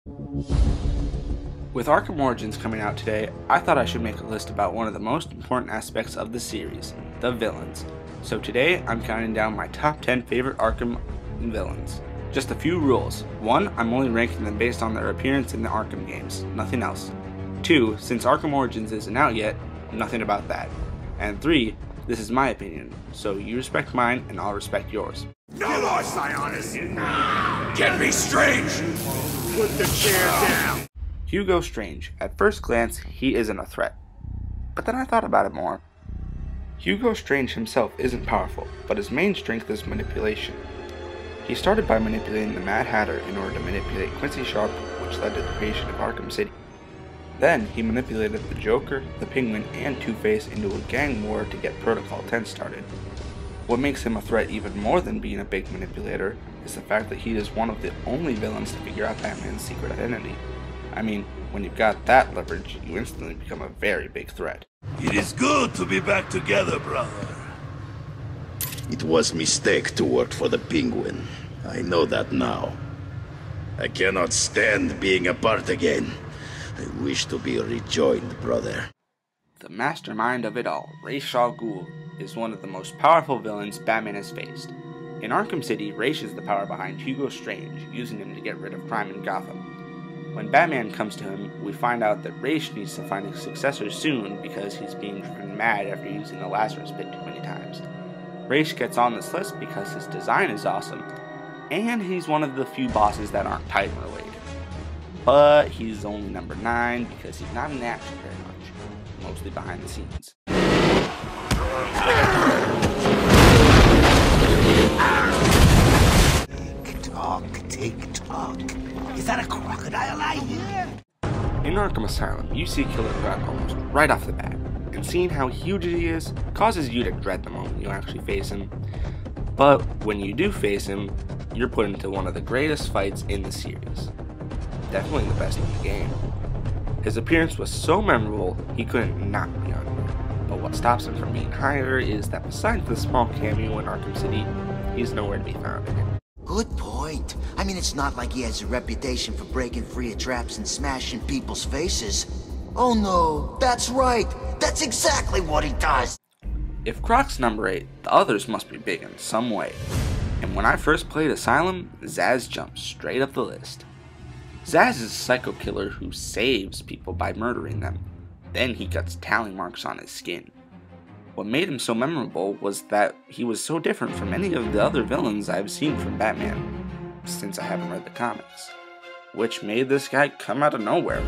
With Arkham Origins coming out today, I thought I should make a list about one of the most important aspects of the series, the villains. So today, I'm counting down my top 10 favorite Arkham villains. Just a few rules. 1, I'm only ranking them based on their appearance in the Arkham games, nothing else. 2, since Arkham Origins isn't out yet, nothing about that. And 3, this is my opinion, so you respect mine and I'll respect yours. No more Sionis! Get me Strange! Put the chair down! Hugo Strange. At first glance, he isn't a threat. But then I thought about it more. Hugo Strange himself isn't powerful, but his main strength is manipulation. He started by manipulating the Mad Hatter in order to manipulate Quincy Sharp, which led to the creation of Arkham City. Then, he manipulated the Joker, the Penguin, and Two-Face into a gang war to get Protocol 10 started. What makes him a threat even more than being a big manipulator is the fact that he is one of the only villains to figure out Batman's secret identity. I mean, when you've got that leverage, you instantly become a very big threat. It is good to be back together, brother. It was a mistake to work for the Penguin. I know that now. I cannot stand being apart again. I wish to be rejoined, brother. The mastermind of it all, Ra's al Ghul, is one of the most powerful villains Batman has faced. In Arkham City, Ra's is the power behind Hugo Strange, using him to get rid of crime in Gotham. When Batman comes to him, we find out that Ra's needs to find a successor soon because he's being driven mad after using the Lazarus Pit too many times. Ra's gets on this list because his design is awesome, and he's one of the few bosses that aren't Titan related. But he's only number 9 because he's not in action very much, mostly behind the scenes. Tick-tock. Is that a crocodile I hear? In Arkham Asylum, you see Killer Croc almost right off the bat, and seeing how huge he is causes you to dread the moment you actually face him. But when you do face him, you're put into one of the greatest fights in the series. Definitely the best in the game. His appearance was so memorable, he couldn't not be on here. But what stops him from being higher is that besides the small cameo in Arkham City, he's nowhere to be found in it. Good point. I mean, it's not like he has a reputation for breaking free of traps and smashing people's faces. Oh no, that's right. That's exactly what he does. If Croc's number 8, the others must be big in some way. And when I first played Asylum, Zsasz jumped straight up the list. Zsasz is a psycho killer who saves people by murdering them. Then he cuts tally marks on his skin. What made him so memorable was that he was so different from any of the other villains I've seen from Batman, since I haven't read the comics, which made this guy come out of nowhere.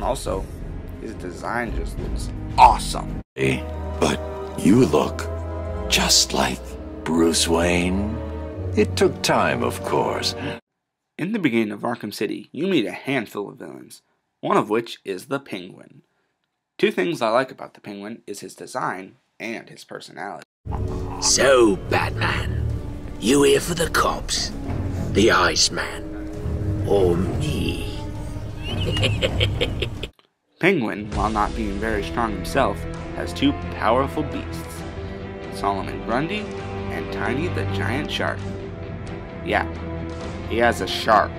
Also, his design just looks awesome. Hey, but you look just like Bruce Wayne. It took time, of course. In the beginning of Arkham City, you meet a handful of villains, one of which is the Penguin. 2 things I like about the Penguin is his design and his personality. So, Batman, you here for the cops, the Iceman, or me? Penguin, while not being very strong himself, has 2 powerful beasts, Solomon Grundy and Tiny the Giant Shark. Yeah, he has a shark.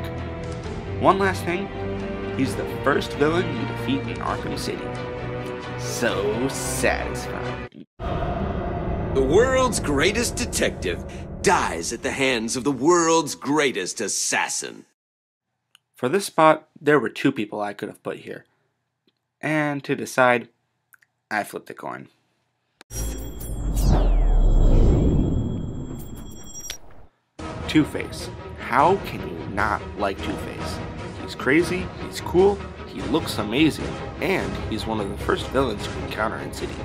One last thing, he's the first villain you defeat in Arkham City. So satisfying. The world's greatest detective dies at the hands of the world's greatest assassin. For this spot, there were 2 people I could have put here. And to decide, I flipped a coin. Two-Face. How can you not like Two-Face? He's crazy, he's cool, he looks amazing, and he's one of the first villains you encounter in City,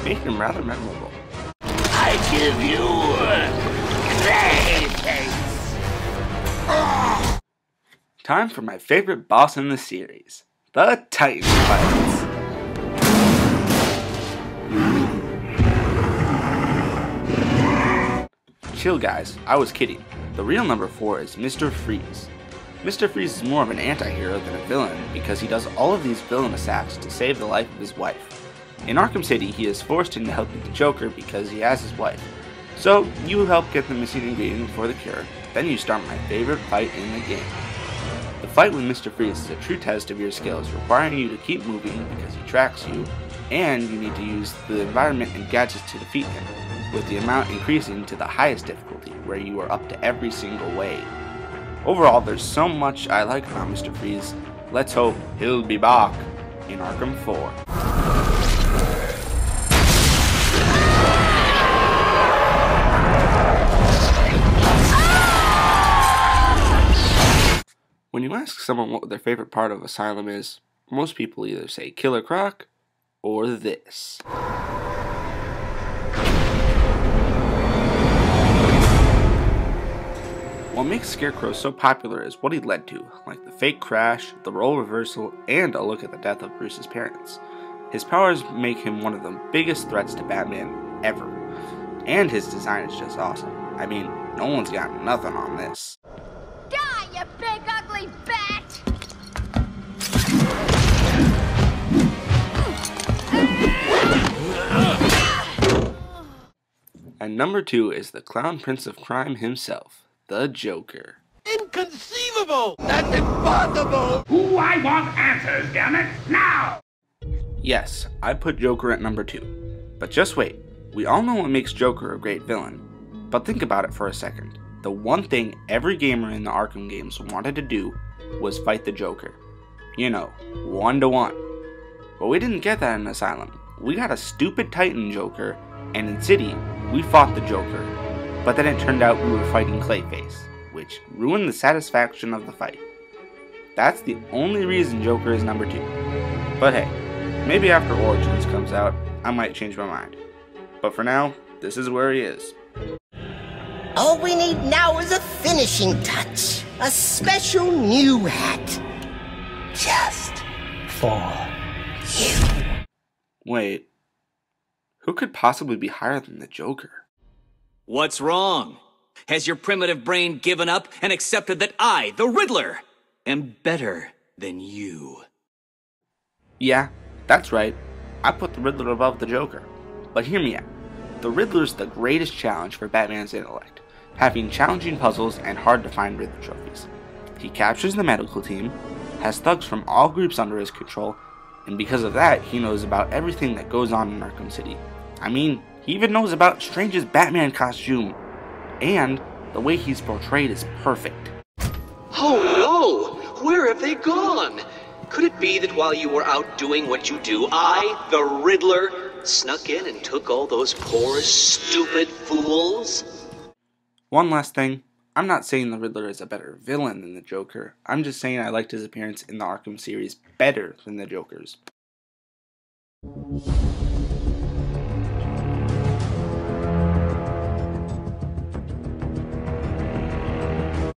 making him rather memorable. I give you Clayface. Time for my favorite boss in the series, the Titan Pilots. Chill guys, I was kidding. The real number 4 is Mr. Freeze. Mr. Freeze is more of an anti-hero than a villain because he does all of these villainous acts to save the life of his wife. In Arkham City, he is forced into helping the Joker because he has his wife. So, you help get the missing ingredient for the cure, then you start my favorite fight in the game. The fight with Mr. Freeze is a true test of your skills, requiring you to keep moving because he tracks you, and you need to use the environment and gadgets to defeat him, with the amount increasing to the highest difficulty, where you are up to every single way. Overall, there's so much I like about Mr. Freeze. Let's hope he'll be back in Arkham 4. When you ask someone what their favorite part of Asylum is, most people either say Killer Croc or this. What makes Scarecrow so popular is what he led to, like the fake crash, the role reversal, and a look at the death of Bruce's parents. His powers make him one of the biggest threats to Batman ever, and his design is just awesome. I mean, no one's got nothing on this. Die, you big ugly bat! And number 2 is the Clown Prince of Crime himself, the Joker. Inconceivable! That's impossible! Ooh, I want answers, damn it, now! Yes, I put Joker at number 2. But just wait, we all know what makes Joker a great villain. But think about it for a second. The one thing every gamer in the Arkham games wanted to do was fight the Joker. You know, 1-to-1. But we didn't get that in Asylum. We got a stupid Titan Joker, and in City, we fought the Joker. But then it turned out we were fighting Clayface, which ruined the satisfaction of the fight. That's the only reason Joker is number 2. But hey, maybe after Origins comes out, I might change my mind. But for now, this is where he is. All we need now is a finishing touch. A special new hat. Just for you. Wait, who could possibly be higher than the Joker? What's wrong? Has your primitive brain given up and accepted that I, the Riddler, am better than you? Yeah, that's right. I put the Riddler above the Joker. But hear me out. The Riddler's the greatest challenge for Batman's intellect, having challenging puzzles and hard-to-find Riddler trophies. He captures the medical team, has thugs from all groups under his control, and because of that, he knows about everything that goes on in Arkham City. I mean, he even knows about Strange's Batman costume, and the way he's portrayed is perfect. Oh no! Where have they gone? Could it be that while you were out doing what you do, I, the Riddler, snuck in and took all those poor, stupid fools? One last thing, I'm not saying the Riddler is a better villain than the Joker, I'm just saying I liked his appearance in the Arkham series better than the Joker's.